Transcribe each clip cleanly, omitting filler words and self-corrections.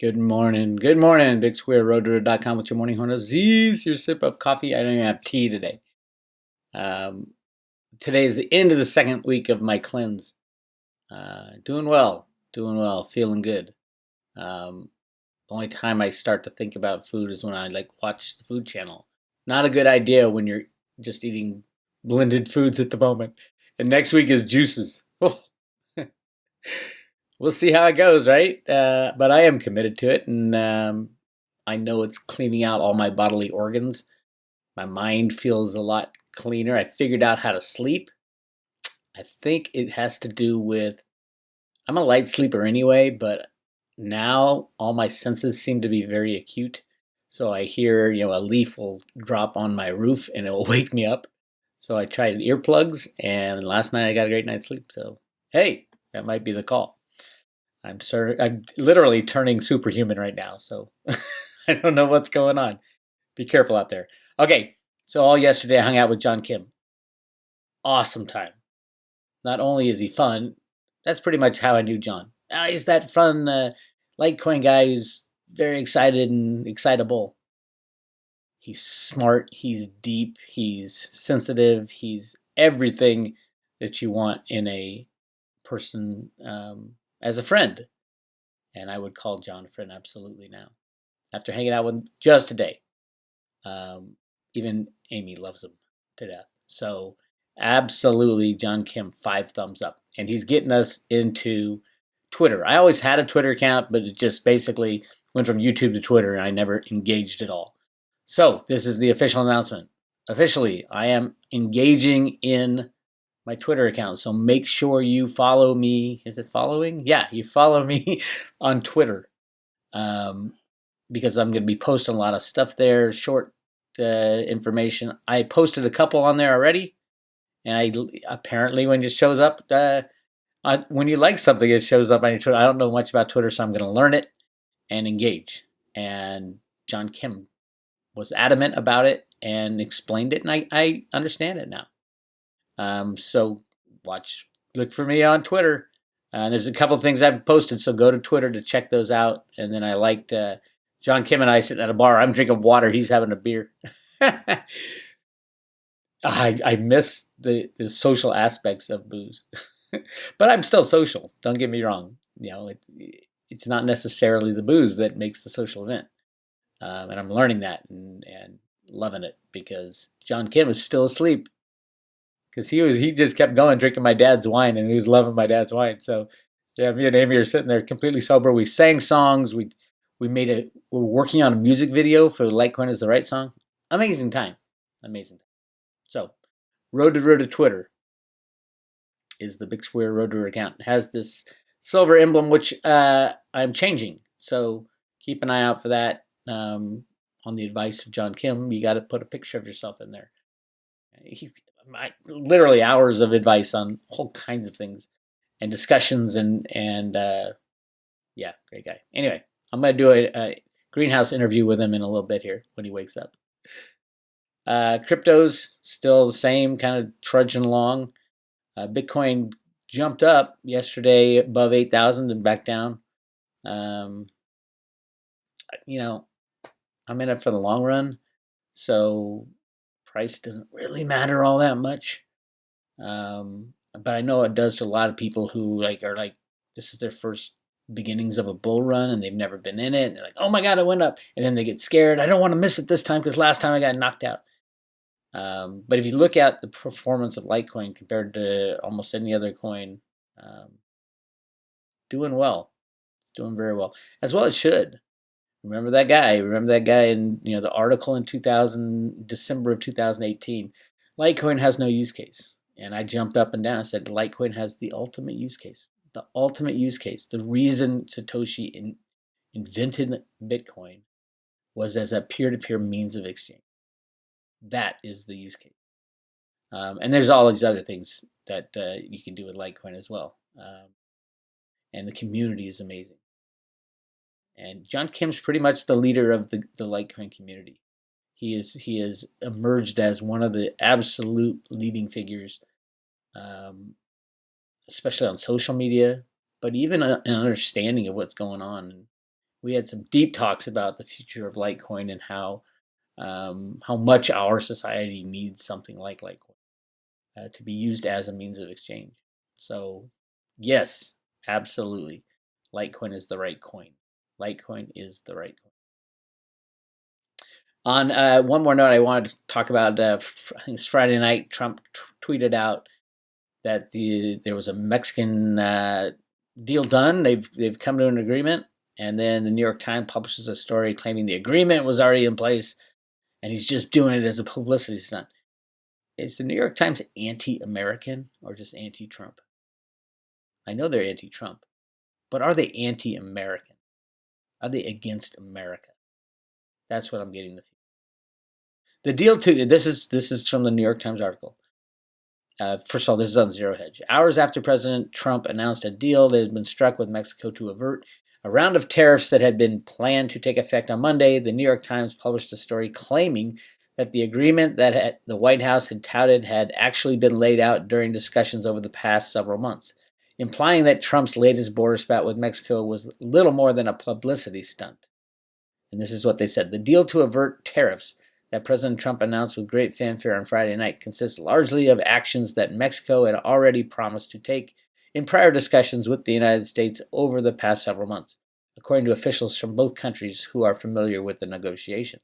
Good morning. Good morning. Bix Weir, Roota.com with your morning Horn of Zeese, your sip of coffee. I don't even have tea today. Um, Today is the end of the second week of my cleanse. Doing well. Doing well. Feeling good. The only time I start to think about food is when I watch the food channel. Not a good idea when you're just eating blended foods at the moment. And next week is juices. We'll see how it goes, right? But I am committed to it, and I know it's cleaning out all my bodily organs. My mind feels a lot cleaner. I figured out how to sleep. I think it has to do with I'm a light sleeper anyway, but now all my senses seem to be very acute. So I hear, a leaf will drop on my roof and it will wake me up. So I tried earplugs, and last night I got a great night's sleep. So hey, that might be the call. I'm literally turning superhuman right now, so I don't know what's going on. Be careful out there. Okay, so all yesterday I hung out with John Kim. Awesome time. Not only is he fun, that's pretty much how I knew John. He's that fun Litecoin guy who's very excited and excitable. He's smart, he's deep, he's sensitive, he's everything that you want in a person as a friend. And I would call John a friend absolutely now. After hanging out with him just today, even Amy loves him to death. So absolutely, John Kim, 5 thumbs up. And he's getting us into Twitter. I always had a Twitter account, but it just basically went from YouTube to Twitter, and I never engaged at all. So this is the official announcement. Officially, I am engaging in my Twitter account. So make sure you follow me. Is it following? Yeah, you follow me on Twitter, because I'm going to be posting a lot of stuff there, short information. I posted a couple on there already, and apparently when it shows up, when you like something, it shows up on your Twitter. I don't know much about Twitter, so I'm going to learn it and engage. And John Kim was adamant about it and explained it, and I understand it now. So look for me on Twitter. There's a couple of things I've posted, so go to Twitter to check those out. And then I liked John Kim and I sitting at a bar. I'm drinking water. He's having a beer. I miss the social aspects of booze, but I'm still social. Don't get me wrong. It's not necessarily the booze that makes the social event, and I'm learning that and loving it because John Kim is still asleep. Because he just kept going drinking my dad's wine, and he was loving my dad's wine. So yeah, me and Amy are sitting there completely sober. We sang songs. We're working on a music video for Litecoin is the Right song. Amazing time. Amazing time. So Road to Twitter is the Bix Weir Road to account. It has this silver emblem, which I'm changing. So keep an eye out for that. On the advice of John Kim, you got to put a picture of yourself in there. Literally hours of advice on all kinds of things and discussions and yeah, great guy. Anyway, I'm gonna do a greenhouse interview with him in a little bit here when he wakes up. Crypto's still the same, kind of trudging along. Bitcoin jumped up yesterday above 8,000 and back down. I'm in it for the long run, so price doesn't really matter all that much. But I know it does to a lot of people who are this is their first beginnings of a bull run and they've never been in it. And they're like, oh my God, it went up. And then they get scared. I don't want to miss it this time because last time I got knocked out. But if you look at the performance of Litecoin compared to almost any other coin, doing well. It's doing very well. As well it should. Remember that guy in the article in December of 2018. Litecoin has no use case. And I jumped up and down and said Litecoin has the ultimate use case. The ultimate use case. The reason Satoshi invented Bitcoin was as a peer-to-peer means of exchange. That is the use case. And there's all these other things that you can do with Litecoin as well. And the community is amazing. And John Kim's pretty much the leader of the Litecoin community. He is emerged as one of the absolute leading figures, especially on social media, but even an understanding of what's going on We had some deep talks about the future of Litecoin and how much our society needs something like Litecoin to be used as a means of exchange. So, yes, absolutely, Litecoin is the right coin. Litecoin is the right coin. On one more note, I wanted to talk about. I think it's Friday night. Trump tweeted out that there was a Mexican deal done. They've come to an agreement, and then the New York Times publishes a story claiming the agreement was already in place, and he's just doing it as a publicity stunt. Is the New York Times anti-American or just anti-Trump? I know they're anti-Trump, but are they anti-American? Are they against America? That's what I'm getting the feeling. The deal too. This is from the New York Times article. First of all, this is on Zero Hedge. Hours after President Trump announced a deal that had been struck with Mexico to avert a round of tariffs that had been planned to take effect on Monday, the New York Times published a story claiming that the agreement that the White House had touted had actually been laid out during discussions over the past several months, implying that Trump's latest border spat with Mexico was little more than a publicity stunt. And this is what they said. The deal to avert tariffs that President Trump announced with great fanfare on Friday night consists largely of actions that Mexico had already promised to take in prior discussions with the United States over the past several months, according to officials from both countries who are familiar with the negotiations.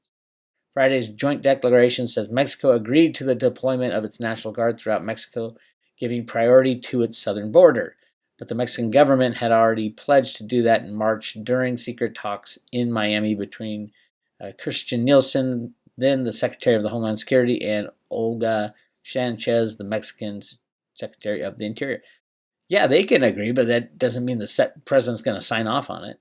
Friday's joint declaration says Mexico agreed to the deployment of its National Guard throughout Mexico, giving priority to its southern border. But the Mexican government had already pledged to do that in March during secret talks in Miami between Christian Nielsen, then the Secretary of the Homeland Security, and Olga Sanchez, the Mexican Secretary of the Interior. Yeah, they can agree, but that doesn't mean the president's going to sign off on it,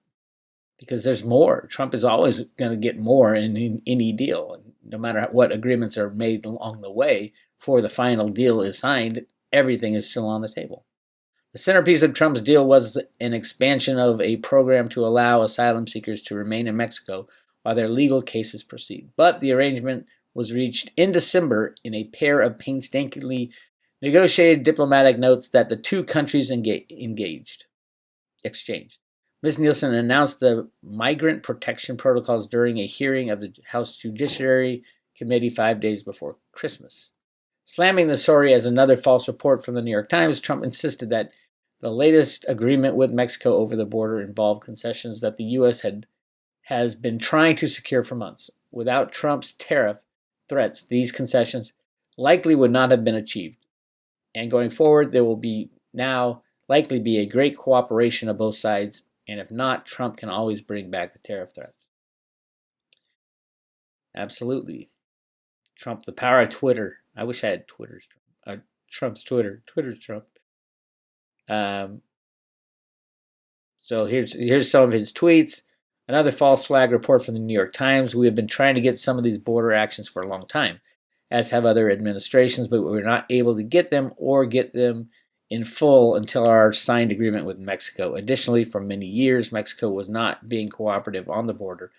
because there's more. Trump is always going to get more in any deal. No matter what agreements are made along the way before the final deal is signed, everything is still on the table. The centerpiece of Trump's deal was an expansion of a program to allow asylum seekers to remain in Mexico while their legal cases proceed. But the arrangement was reached in December in a pair of painstakingly negotiated diplomatic notes that the two countries exchanged. Ms. Nielsen announced the migrant protection protocols during a hearing of the House Judiciary Committee 5 days before Christmas. Slamming the story as another false report from the New York Times, Trump insisted that the latest agreement with Mexico over the border involved concessions that the U.S. has been trying to secure for months. Without Trump's tariff threats, these concessions likely would not have been achieved. And going forward, there will be now likely be a great cooperation of both sides, and if not, Trump can always bring back the tariff threats. Absolutely. Trump, the power of Twitter. I wish I had Trump's Twitter. Twitter's Trump. So here's some of his tweets. Another false flag report from the New York Times. We have been trying to get some of these border actions for a long time, as have other administrations, but we were not able to get them or get them in full until our signed agreement with Mexico. Additionally, for many years, Mexico was not being cooperative on the border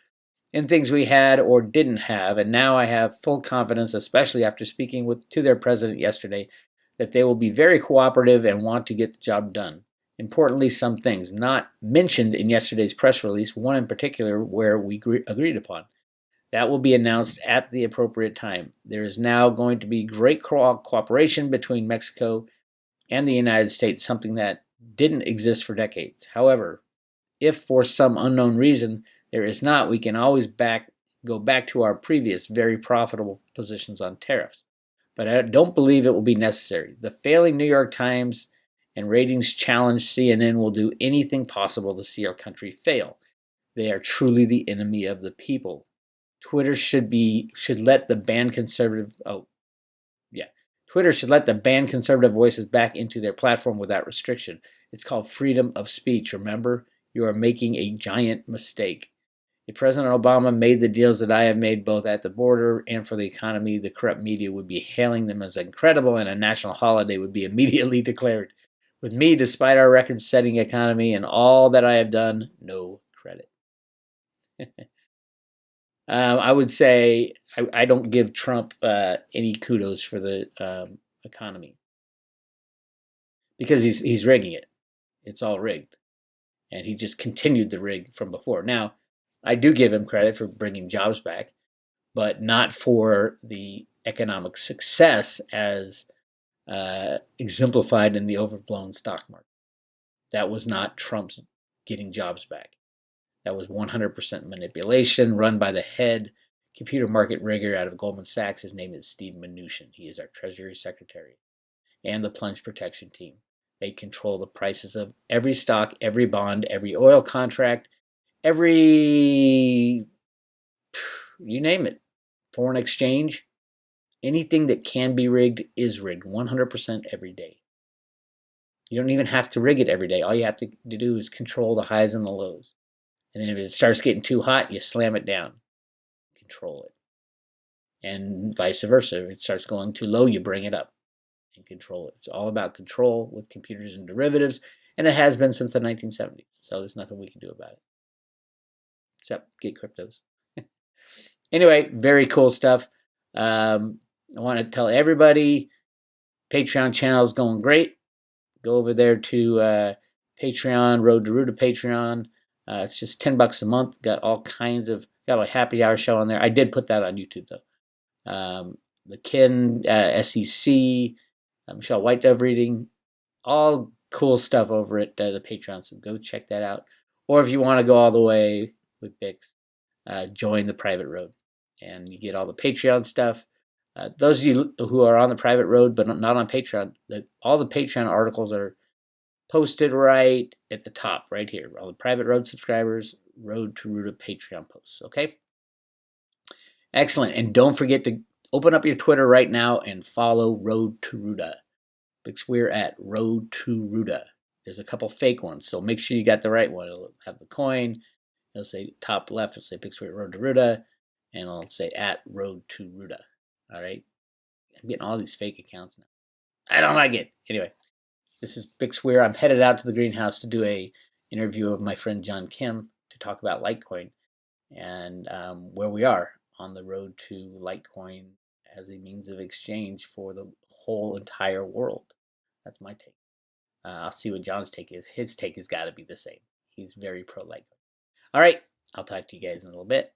in things we had or didn't have, and now I have full confidence, especially after speaking to their president yesterday, that they will be very cooperative and want to get the job done. Importantly, some things not mentioned in yesterday's press release, one in particular where we agreed upon. That will be announced at the appropriate time. There is now going to be great cooperation between Mexico and the United States, something that didn't exist for decades. However, if for some unknown reason there is not, we can always go back to our previous very profitable positions on tariffs. But I don't believe it will be necessary. The failing New York Times and ratings challenged CNN will do anything possible to see our country fail. They are truly the enemy of the people. Twitter should let the banned conservative Twitter should let the banned conservative voices back into their platform without restriction. It's called freedom of speech. Remember, you are making a giant mistake. If President Obama made the deals that I have made both at the border and for the economy, the corrupt media would be hailing them as incredible and a national holiday would be immediately declared. With me, despite our record-setting economy and all that I have done, no credit. I would say I don't give Trump any kudos for the economy because he's rigging it. It's all rigged. And he just continued the rig from before. Now, I do give him credit for bringing jobs back, but not for the economic success as exemplified in the overblown stock market. That was not Trump's getting jobs back. That was 100% manipulation run by the head computer market rigger out of Goldman Sachs. His name is Steve Mnuchin. He is our Treasury Secretary, and the plunge protection team. They control the prices of every stock, every bond, every oil contract, every, you name it, foreign exchange. Anything that can be rigged is rigged 100% every day. You don't even have to rig it every day. All you have to do is control the highs and the lows. And then if it starts getting too hot, you slam it down. Control it. And vice versa. If it starts going too low, you bring it up and control it. It's all about control with computers and derivatives, and it has been since the 1970s. So there's nothing we can do about it except get cryptos. Anyway, very cool stuff. I want to tell everybody, Patreon channel is going great. Go over there to Patreon, Road to Roota Patreon. It's just $10 a month. Got all kinds of, got a happy hour show on there. I did put that on YouTube though. The Kin, SEC, Michelle White Dove reading, all cool stuff over at the Patreon. So go check that out. Or if you want to go all the way with Bix, join the private road, and you get all the Patreon stuff. Those of you who are on the private road but not on Patreon, all the Patreon articles are posted right at the top, right here. All the private road subscribers, Road to Roota Patreon posts. Okay? Excellent. And don't forget to open up your Twitter right now and follow Road to Roota. Bix Weir at Road to Roota. There's a couple fake ones, so make sure you got the right one. It'll have the coin. It'll say top left, it'll say Bix Weir Road to Roota, and it'll say at Road to Roota. All right? I'm getting all these fake accounts now. I don't like it. Anyway, this is Bix Weir. I'm headed out to the greenhouse to do a interview of my friend John Kim to talk about Litecoin and where we are on the road to Litecoin as a means of exchange for the whole entire world. That's my take. I'll see what John's take is. His take has got to be the same. He's very pro Litecoin. All right. I'll talk to you guys in a little bit.